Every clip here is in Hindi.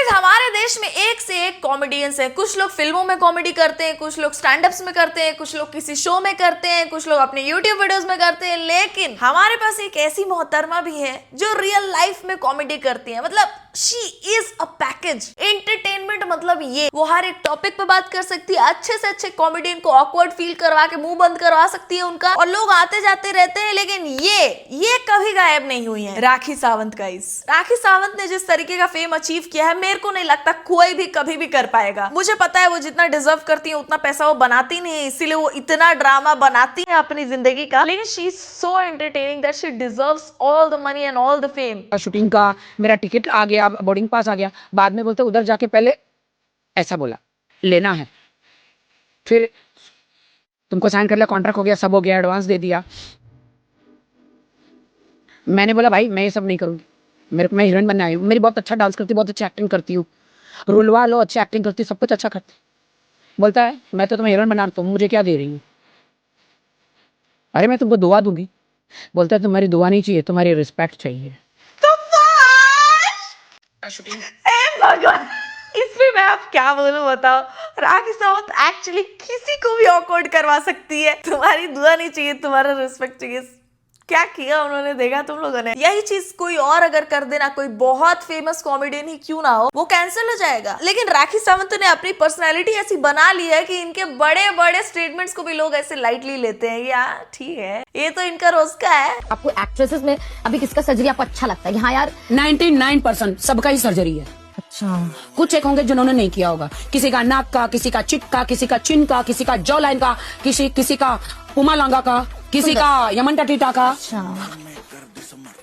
गाइस हमारे देश में एक से एक कॉमेडियंस है। कुछ लोग फिल्मों में कॉमेडी करते हैं, कुछ लोग स्टैंड अप्स में करते हैं, कुछ लोग किसी शो में करते हैं, कुछ लोग अपने यूट्यूब वीडियोस में करते हैं। लेकिन हमारे पास एक ऐसी मोहतरमा भी है जो रियल लाइफ में कॉमेडी करती है। मतलब she is a package entertainment. मतलब ये वो हर एक टॉपिक पे बात कर सकती है, अच्छे से अच्छे कॉमेडियन को ऑकवर्ड फील करवा के मुंह बंद करवा सकती है उनका, और लोग आते जाते रहते हैं। लेकिन ये कभी गायब नहीं हुई है। राखी सावंत गाइस, राखी सावंत ने जिस तरीके का फेम अचीव किया है, मेरे को नहीं लगता कोई भी कभी भी कर पाएगा। मुझे पता है वो जितना डिजर्व करती है उतना पैसा वो बनाती नहीं है, इसीलिए वो इतना ड्रामा बनाती है अपनी जिंदगी का। लेकिन she is so entertaining that she deserves all the money and all the fame. Shooting का मेरा टिकट आ गया, बोर्डिंग पास आ गया, बाद में बोलते उधर जाके पहले ऐसा बोला लेना है, फिर तुमको साइन कर लिया, कॉन्ट्रैक्ट हो गया, सब हो गया, एडवांस दे दिया। मैंने बोला भाई मैं ये सब नहीं करूंगी, मैं हीरोइन बनने आई हूँ, मेरी बहुत अच्छा डांस करती हूँ, बहुत अच्छी एक्टिंग करती हूँ, रुलवा लो, अच्छी एक्टिंग करती हूँ, सब कुछ अच्छा करती। बोलता है मैं तो तुम्हें हीरोइन बना, तुम मुझे क्या दे रही हो? अरे मैं तुमको दुआ दूंगी। बोलता है तुम्हारी दुआ नहीं चाहिए, तुम्हारी रिस्पेक्ट चाहिए। भगवान, इसमें मैं आप क्या बोलूं बताओ। राखी सावंत एक्चुअली किसी को भी ऑकवर्ड करवा सकती है। तुम्हारी दुआ नहीं चाहिए, तुम्हारा रिस्पेक्ट चाहिए। क्या किया उन्होंने, देखा तुम लोगों ने? यही चीज कोई और अगर कर देना, कोई बहुत फेमस कॉमेडियन ही क्यों ना हो, वो कैंसिल हो जाएगा। लेकिन राखी सावंत ने अपनी पर्सनैलिटी ऐसी बना ली है कि इनके बड़े बड़े स्टेटमेंट्स को भी लोग ऐसे लाइटली लेते हैं। यार ठीक है, ये तो इनका रोज का है। आपको एक्ट्रेसेस में अभी किसका सर्जरी आपको अच्छा लगता है? हाँ यार 99% सबका ही सर्जरी है। अच्छा, कुछ एक होंगे जिन्होंने नहीं किया होगा, किसी का नाक का, किसी का चिक का, किसी का चिन का, किसी का जॉ लाइन का, किसी का पुमालांगा का, किसी का यमन टटीटा का। अच्छा।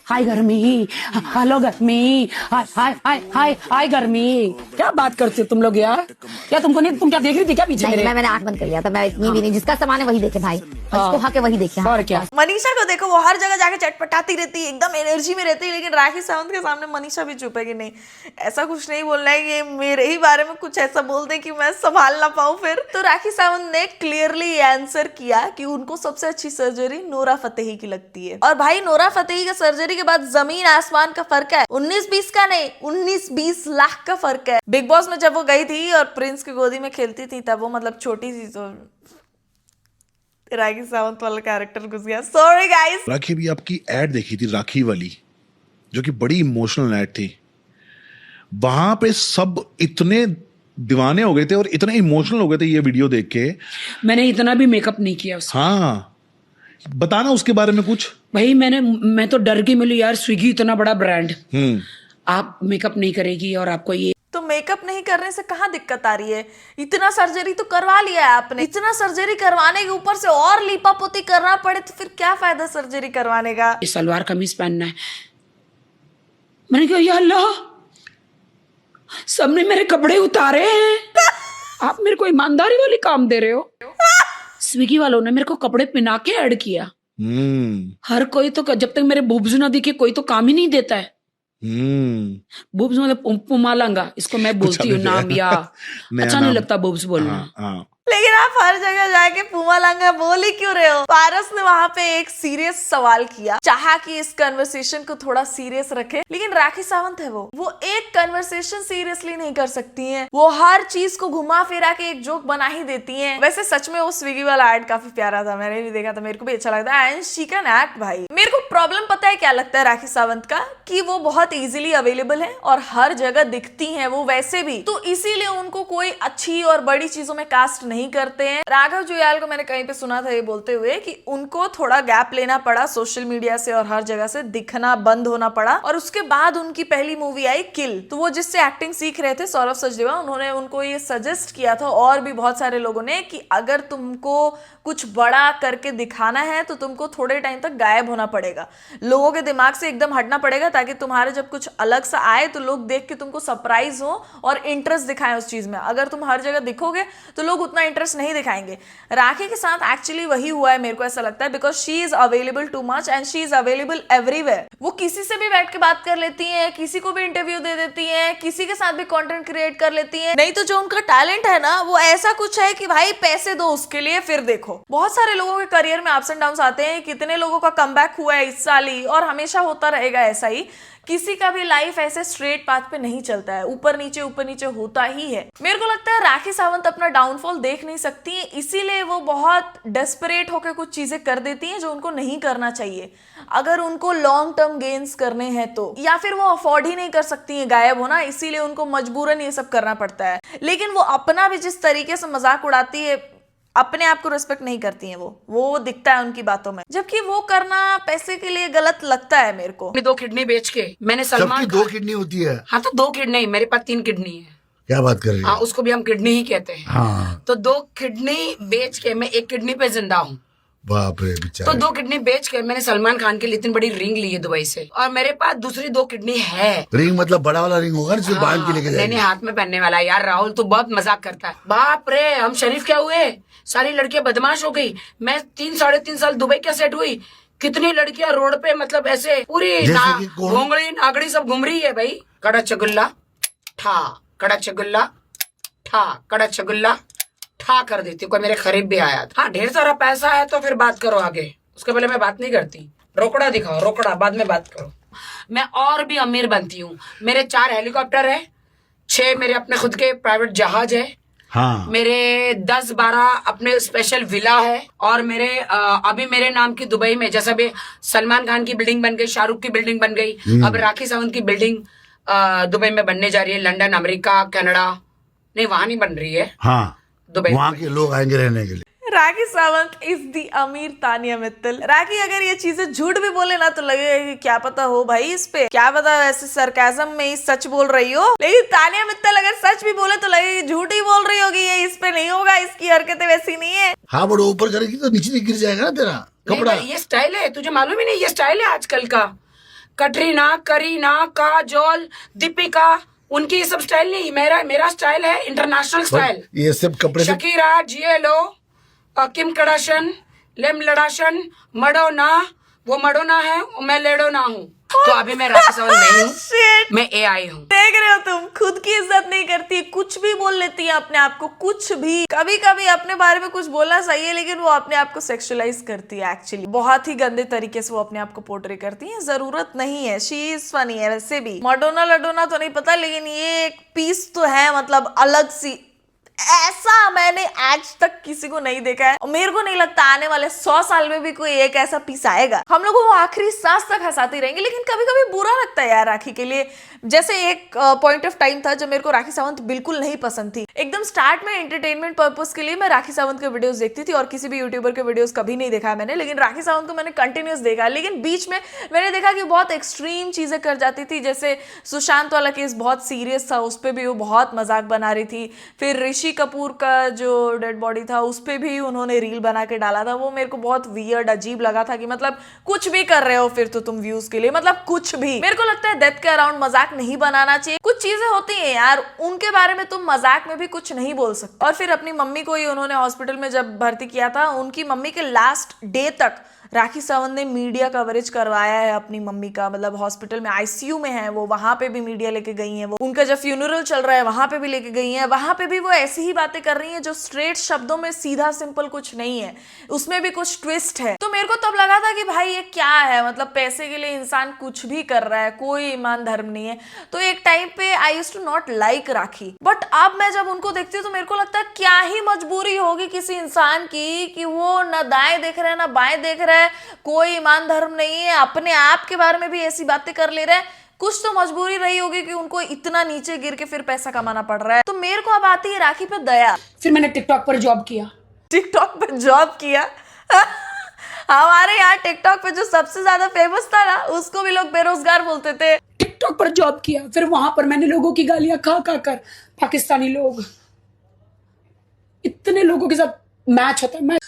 हाय गर्मी, हेलो गर्मी, हाय हाय हाय हाय हाय गर्मी। क्या बात करते हो तुम लोग यार? क्या तुमको नहीं, तुम क्या देख रही थी क्या पीछे मेरे? मैंने आंख बंद कर लिया था, मैं इतनी भी नहीं, जिसका सामान है वही देखे भाई, उसको हक है वही देखे। और क्या? मनीषा को देखो, वो हर जगह जाके चटपटाती रहती है, एकदम एनर्जी में रहती है। लेकिन राखी सावंत के सामने मनीषा भी चुप है कि नहीं, ऐसा कुछ नहीं बोलना है कि मेरे ही बारे में कुछ ऐसा बोल दे कि मैं संभाल ना पाऊं फिर। तो राखी सावंत ने क्लियरली आंसर किया कि उनको सबसे अच्छी सर्जरी नोरा फतेही की लगती है। और भाई नोरा फतेही का सर्जरी के बाद जमीन आसमान का फर्क है। 19-20 का नहीं, 19-20 लाख का फर्क है। बिग बॉस में जब वो गई थी और प्रिंस की गोदी में खेलती थी, तब वो मतलब छोटी थी, तो राखी सावंत वाला कैरेक्टर घुस गया। Sorry guys. राखी भी आपकी एड देखी थी, राखी वाली, जो कि बड़ी इमोशनल एड थी। वहां पे सब इतने दीवाने हो गए थे और इतने इमोशनल हो गए थे ये वीडियो देख के। मैंने इतना भी मेकअप नहीं किया उसका। हाँ, बताना उसके बारे में कुछ। भाई मैं तो डर गई, मिली यार, स्विगी इतना बड़ा ब्रांड, आप मेकअप नहीं करेगी और आपको ये। तो मेकअप नहीं करने से कहाँ दिक्कत आ रही है? इतना सर्जरी तो करवा लिया है आपने, इतना सर्जरी करवाने के ऊपर से और लीपापोती करना पड़े तो फिर क्या फायदा सर्जरी करवाने का? सलवार कमीज पहनना है। मैंने कहा या अल्लाह, सबने मेरे कपड़े उतारे हैं, आप मेरे को ईमानदारी वाली काम दे रहे हो। स्विगी वालों ने मेरे को कपड़े पहना के ऐड किया। हर कोई तो, जब तक मेरे बूब्स ना दिखे कोई तो काम ही नहीं देता है। बूब्स मतलब पुमालांगा, इसको मैं बोलती हूँ नाम, या अच्छा नहीं लगता बूब्स बोलना। लेकिन आप हर जगह जाके पुमालांगा बोल ही क्यों रहे हो? पारस ने वहां पे एक सीरियस सवाल किया, चाहा कि इस कन्वर्सेशन को थोड़ा सीरियस रखे। लेकिन राखी सावंत है वो एक कन्वर्सेशन सीरियसली नहीं कर सकती हैं। वो हर चीज को घुमा फिरा के एक जोक बना ही देती हैं। वैसे सच में वो स्विगी वाला एड काफी प्यारा था, मैंने भी देखा था, मेरे को भी अच्छा लगता है। एंड शी कैन एक्ट भाई। मेरे को प्रॉब्लम पता है क्या लगता है राखी सावंत का, कि वो बहुत इजीली अवेलेबल है और हर जगह दिखती हैं वो वैसे भी, तो इसीलिए उनको कोई अच्छी और बड़ी चीजों में कास्ट नहीं करते हैं। राघव जुयाल को मैंने कहीं पे सुना था ये बोलते हुए कि उनको थोड़ा गैप लेना पड़ा सोशल मीडिया से और हर जगह से दिखना बंद होना पड़ा, और उसके बाद उनकी पहली मूवी आई किल। तो वो जिससे एक्टिंग सीख रहे थे, सौरभ सचदेवा, उन्होंने उनको ये सजेस्ट किया था, और भी बहुत सारे लोगों ने, कि अगर तुमको कुछ बड़ा करके दिखाना है तो तुमको थोड़े टाइम तक गायब होना पड़ेगा, लोगों के दिमाग से एकदम हटना पड़ेगा, ताकि तुम्हारे जब कुछ अलग सा आए तो लोग देख के तुमको सरप्राइज हो और इंटरेस्ट दिखाएं उस चीज में। अगर तुम हर जगह दिखोगे तो लोग उतना इंटरेस्ट नहीं दिखाएंगे। राखी के साथ एक्चुअली वही हुआ है, मेरे को ऐसा लगता है, because she is available too much and she is available everywhere. वो किसी से भी बैठ के बात कर लेती है, किसी को भी इंटरव्यू दे देती है, किसी के साथ भी कंटेंट क्रिएट कर लेती है। नहीं तो जो उनका टैलेंट है ना, वो ऐसा कुछ है कि भाई पैसे दो उसके लिए फिर देखो। बहुत सारे लोगों के करियर में अप्स एंड डाउन्स आते हैं, कितने लोगों का कमबैक हुआ है इस साल ही, और हमेशा होता रहेगा ऐसा ही, किसी का भी लाइफ ऐसे स्ट्रेट पाथ पे नहीं चलता है, ऊपर नीचे होता ही है। मेरे को लगता है राखी सावंत अपना डाउनफॉल देख नहीं सकती है, इसीलिए वो बहुत डेस्परेट होकर कुछ चीजें कर देती हैं जो उनको नहीं करना चाहिए। अगर उनको लॉन्ग टर्म गेन्स करने हैं तो, या फिर वो अफोर्ड ही नहीं कर सकती है गायब होना, इसीलिए उनको मजबूरन ये सब करना पड़ता है। लेकिन वो अपना भी जिस तरीके से मजाक उड़ाती है, अपने आप को रिस्पेक्ट नहीं करती हैं वो दिखता है उनकी बातों में, जबकि वो करना पैसे के लिए गलत लगता है मेरे को। 2 किडनी बेच के मैंने सलमान सबकी 2 किडनी होती है। हाँ तो 2 किडनी, मेरे पास 3 किडनी है। क्या बात कर रही हाँ, है? उसको भी हम किडनी ही कहते हैं। हाँ, तो 2 किडनी बेच के मैं 1 किडनी पे जिंदा हूँ। बाप रे तो बेचारे। 2 किडनी बेच के मैंने सलमान खान के लिए इतनी बड़ी रिंग ली है दुबई से, और मेरे पास दूसरी 2 किडनी है। रिंग मतलब बड़ा वाला रिंग होगा ना जिसे बांध के लेके नहीं जाएंगे। हाथ में पहनने वाला। यार राहुल तू बहुत मजाक करता है। बाप रे, हम शरीफ क्या हुए, सारी लड़कियां बदमाश हो गई। मैं 3-3.5 साल दुबई क्या सेट हुई, कितनी लड़कियां रोड पे मतलब ऐसे पूरी जैसे कि कौन? घोंगड़ी नागड़ी सब घूम रही है भाई। कड़ा चगुल्ला ठा, कड़ा चगुल्ला ठा, कड़ा चगुल्ला ठा कर देती। कोई मेरे खरीब भी आया था। हाँ, ढेर सारा पैसा है तो फिर बात करो आगे, उसके पहले मैं बात नहीं करती। रोकड़ा दिखाओ, रोकड़ा बाद में बात करो। मैं और भी अमीर बनती हूँ। मेरे 4 हेलीकॉप्टर है, 6 मेरे अपने खुद के प्राइवेट जहाज है, हाँ, मेरे 10-12 अपने स्पेशल विला है, और मेरे अभी मेरे नाम की दुबई में, जैसा भी सलमान खान की बिल्डिंग बन गई, शाहरुख की बिल्डिंग बन गई, अब राखी सावंत की बिल्डिंग दुबई में बनने जा रही है। लंदन, अमेरिका, कनाडा, नहीं वहां नहीं बन रही है, हाँ, दुबई। वहाँ के लोग आएंगे रहने के लिए। राखी सावंत इज दी अमीर तानिया मित्तल। राखी अगर ये चीजें झूठ भी बोले ना तो लगेगा कि क्या पता हो भाई इस पे, क्या पता ऐसे सरकाजम में ही सच बोल रही हो। लेकिन तानिया मित्तल अगर सच भी बोले तो लगेगा झूठ ही बोल रही होगी, ये इस पे नहीं होगा, इसकी हरकतें वैसी नहीं है। हाँ, बड़ा ऊपर करेगी तो नीचे गिर जाएगा ना तेरा कपड़ा। ये स्टाइल है, तुझे मालूम ही नहीं, ये स्टाइल है आजकल का। कटरीना, करीना, काजोल, दीपिका, उनकी ये सब स्टाइल नहीं, मेरा स्टाइल है इंटरनेशनल स्टाइल। ये सब कपड़े से शकीरा, जिएलो, किम कड़ाशन, लेम लड़ाशन, मडोना, वो मडोना है, मैं लेडोना हूँ। तो अभी मैं राखी सावंत नहीं हूँ, Shit! मैं AI हूँ। देख रहे हो तुम, खुद की इज्जत नहीं करती, कुछ भी बोल लेती है अपने आप को, कुछ भी। कभी कभी अपने बारे में कुछ बोलना सही है, लेकिन वो अपने आप को सेक्सुअलाइज करती है। एक्चुअली बहुत ही गंदे तरीके से वो अपने आप को पोर्ट्रे करती है, जरूरत नहीं है। शी इज फनी है वैसे भी। मडोना लडोना तो नहीं पता, लेकिन ये एक पीस तो है, मतलब अलग सी। ऐसा मैंने आज तक किसी को नहीं देखा है, और मेरे को नहीं लगता आने वाले 100 साल में भी कोई एक ऐसा पीस आएगा। हम लोग वो आखिरी सांस तक हंसाते रहेंगे, लेकिन कभी कभी बुरा लगता है यार राखी के लिए। जैसे एक पॉइंट ऑफ टाइम था जब मेरे को राखी सावंत बिल्कुल नहीं पसंद थी। एकदम स्टार्ट में एंटरटेनमेंट पर्पस के लिए मैं राखी सावंत के वीडियोस देखती थी, और किसी भी यूट्यूबर के वीडियोस कभी नहीं देखा मैंने, लेकिन राखी सावंत को मैंने कंटिन्यूस देखा। लेकिन बीच में मैंने देखा कि बहुत एक्सट्रीम चीजें कर जाती थी, जैसे सुशांत वाला केस बहुत सीरियस था, उस पर भी वो बहुत मजाक बना रही थी। फिर ऋषि कपूर का जो डेड बॉडी था उस पे भी उन्होंने रील बना के डाला था, वो मेरे को बहुत वियर्ड अजीब लगा था कि मतलब कुछ भी कर रहे हो फिर तो तुम व्यूज के लिए, मतलब कुछ भी। मेरे को लगता है डेथ के अराउंड मजाक नहीं बनाना चाहिए। कुछ चीजें होती हैं यार, उनके बारे में तुम मजाक में भी कुछ नहीं बोल सकते। और फिर अपनी मम्मी को ही उन्होंने हॉस्पिटल में जब भर्ती किया था, उनकी मम्मी के लास्ट डे तक राखी सावंत ने मीडिया कवरेज करवाया है अपनी मम्मी का। मतलब हॉस्पिटल में आईसीयू में है वो, वहां पे भी मीडिया लेके गई है वो। उनका जब फ्यूनरल चल रहा है वहां पे भी लेके गई है, वहां पे भी वो ऐसी ही बातें कर रही हैं जो स्ट्रेट शब्दों में सीधा सिंपल कुछ नहीं है, उसमें भी कुछ ट्विस्ट है। तो मेरे को तब लगा था कि भाई ये क्या है, मतलब पैसे के लिए इंसान कुछ भी कर रहा है, कोई ईमान धर्म नहीं है। तो एक टाइम पे I used to not like Rakhi, but अब मैं जब उनको देखती हूँ तो मेरे को लगता है क्या ही मजबूरी होगी किसी इंसान की कि वो ना दाएं देख रहा है ना बाएं देख रहा है, कोई ईमान धर्म नहीं है, अपने आप के बारे में भी ऐसी बातें कर ले रहा है। कुछ तो मजबूरी रही होगी कि उनको इतना नीचे गिर के फिर पैसा कमाना पड़ रहा है। तो मेरे को अब आती है राखी पे दया। फिर मैंने टिकटॉक पर जॉब किया। टिकटॉक पे जॉब किया? हमारे यहाँ टिकटॉक पे जो सबसे ज्यादा फेमस था ना, उसको भी लोग बेरोजगार बोलते थे। टिकटॉक पर जॉब किया, फिर वहां पर मैंने लोगों की गालियां खा खा कर, पाकिस्तानी लोग, इतने लोगों के साथ मैच होता है,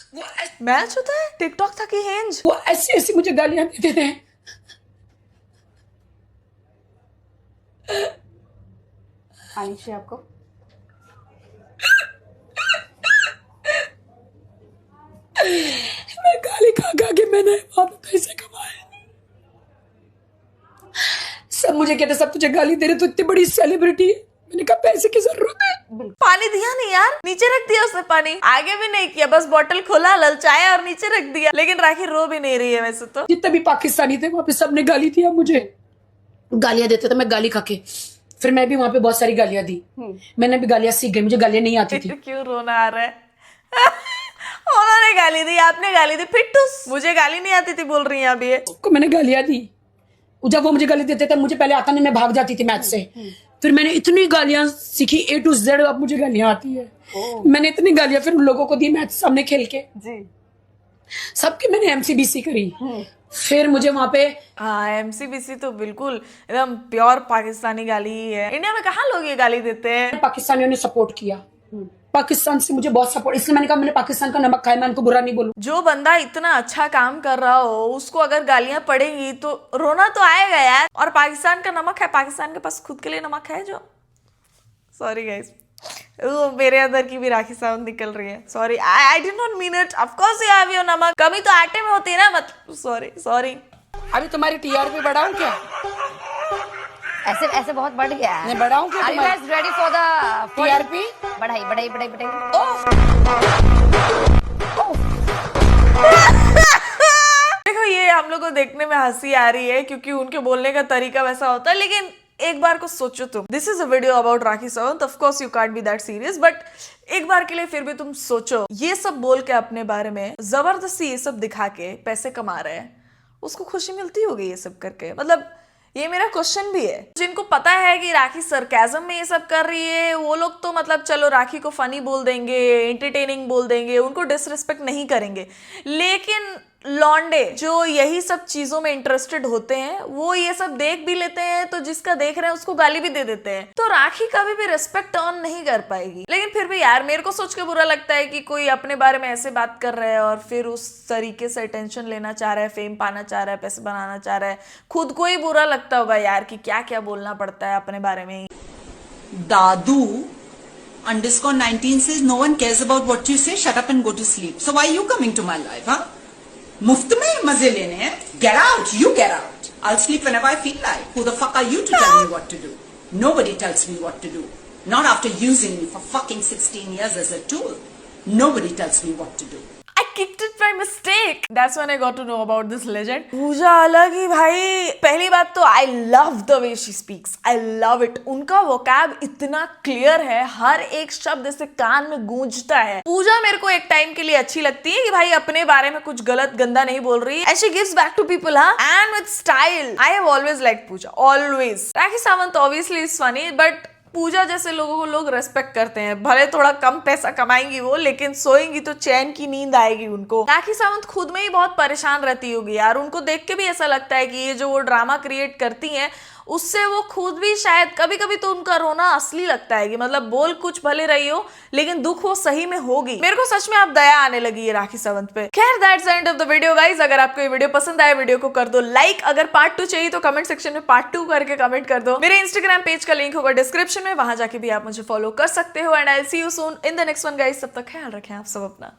मैच होता है टिकटॉक था कि हेंज? वो ऐसी ऐसी मुझे गालियां देते थे। आनी चाहिए आपको? मैं गाली खा खा के मैंने वहां पे पैसे कमाए। सब मुझे कहते सब तुझे गाली दे रहे, तो इतनी बड़ी सेलिब्रिटी है। मैंने कहा पैसे की जरूरत है। पानी दिया नहीं यार, नीचे रख दिया उसने पानी, आगे भी नहीं किया, बस बोतल खोला, ललचाया और नीचे रख दिया। लेकिन राखी रो भी नहीं रही है वैसे तो। जितने भी पाकिस्तानी थे वहां पे सबने गाली दिया मुझे। गालियां देते थे, मैं गाली खा के फिर मैं भी वहां पे बहुत सारी गालियां दी। मैंने भी गालियां सीख गई, मुझे गालियां नहीं आती थी। क्यों रोना आ रहा है? उन्होंने गाली दी, आपने गाली दी, पिट्टूस मुझे गाली नहीं आती थी बोल रही हैं अब ये। को मैंने गालियां दी, जब वो मुझे गाली देते थे मुझे पहले आता नहीं, मैं भाग जाती थी मैथ से। फिर मैंने इतनी गालियां सीखी A to Z, अब मुझे गालियां आती है। मैंने इतनी गालियां फिर उन लोगों को दी मैथ सामने खेल के जी। सबकी मैंने MCBC करी। फिर मुझे वहां पे हाँ, MCBC तो बिल्कुल एकदम प्योर पाकिस्तानी गाली ही है। इंडिया में कहाँ लोग ये गाली देते हैं? पाकिस्तानियों ने सपोर्ट किया, पाकिस्तान से मुझे बहुत सपोर्ट, इसलिए मैंने कहा मैंने पाकिस्तान का नमक खाया, मैं उनको बुरा नहीं बोलूं। जो बंदा इतना अच्छा काम कर रहा हो उसको अगर गालियां पड़ेंगी तो रोना तो आएगा यार। और पाकिस्तान का नमक है, पाकिस्तान के पास खुद के लिए नमक है जो, सॉरी गाइस, वो मेरे अंदर की भी राखी सावंत निकल रही है। Sorry, I did not mean it. Of course you have your नमक, कमी तो आटे में होती है ना, मतलब सॉरी। अभी तुम्हारी TRP बढ़ाऊं क्या? ऐसे ऐसे बहुत बढ़ गया है। मैं बढ़ाऊं क्या? Are you guys ready for the TRP बढ़ाई? देखो ये हम लोग को देखने में हंसी आ रही है क्योंकि उनके बोलने का तरीका वैसा होता है, लेकिन एक बार को सोचो तुम, this is a video about Rakhi Sawant, of course you can't be that serious, but एक बार के लिए फिर भी तुम सोचो, ये सब बोल के अपने बारे में जबरदस्ती ये सब दिखा के पैसे कमा रहे हैं, उसको खुशी मिलती होगी ये सब करके? मतलब ये मेरा क्वेश्चन भी है। जिनको पता है कि राखी सरकाजम में ये सब कर रही है वो लोग तो मतलब चलो राखी को फनी बोल देंगे, एंटरटेनिंग बोल देंगे, उनको डिसरिस्पेक्ट नहीं करेंगे, लेकिन लौंडे जो यही सब चीजों में इंटरेस्टेड होते हैं वो ये सब देख भी लेते हैं, तो जिसका देख रहे हैं उसको गाली भी दे देते हैं, तो राखी कभी भी रिस्पेक्ट अर्न नहीं कर पाएगी। लेकिन फिर भी यार मेरे को सोच के बुरा लगता है कि कोई अपने बारे में ऐसे बात कर रहा है और फिर उस तरीके से अटेंशन लेना चाह रहा है, फेम पाना चाह रहा है, पैसे बनाना चाह रहा है, खुद को ही बुरा लगता होगा यार कि क्या क्या बोलना पड़ता है अपने बारे में। Dadu _ 19 says no one cares about what you say, shut up and go to sleep. So why are you coming to my life, huh? मुफ्त में मजे लेने हैं? Get out, you get out. I'll sleep whenever I feel like. Who the fuck are you to tell me what to do? Nobody tells me what to do. Not after using me for fucking 16 years as a tool. Nobody tells me what to do. I kicked it by mistake. That's when I got to know about this legend. पूजा अलग ही भाई। पहली बात तो I love the way she speaks. I love it. उनका vocab इतना clear है, हर एक शब्द ऐसे कान में गूंजता है। पूजा मेरे को एक टाइम के लिए अच्छी लगती है कि भाई अपने बारे में कुछ गलत गंदा नहीं बोल रही है। And she gives back to people, हाँ? And with style. I have always liked Puja. Always. Rakhi Sawant obviously is funny, but पूजा जैसे लोगों को लोग रेस्पेक्ट करते हैं। भले थोड़ा कम पैसा कमाएंगी वो, लेकिन सोएंगी तो चैन की नींद आएगी उनको। राखी सावंत खुद में ही बहुत परेशान रहती होगी यार, उनको देख के भी ऐसा लगता है कि ये जो वो ड्रामा क्रिएट करती हैं उससे वो खुद भी शायद कभी कभी तो उनका रोना असली लगता है कि मतलब बोल कुछ भले रही हो लेकिन दुख वो सही में होगी। मेरे को सच में अब दया आने लगी है राखी सावंत पे। खैर that's the end of the video guys. अगर आपको ये वीडियो पसंद आया वीडियो को कर दो लाइक, अगर पार्ट 2 चाहिए तो कमेंट सेक्शन में पार्ट 2 करके कमेंट कर दो। मेरे इंस्टाग्राम पेज का लिंक होगा डिस्क्रिप्शन में, वहां जाके भी आप मुझे फॉलो कर सकते हो। And I will see you soon in the next one guys. तब तक ख्याल रखें आप सब अपना।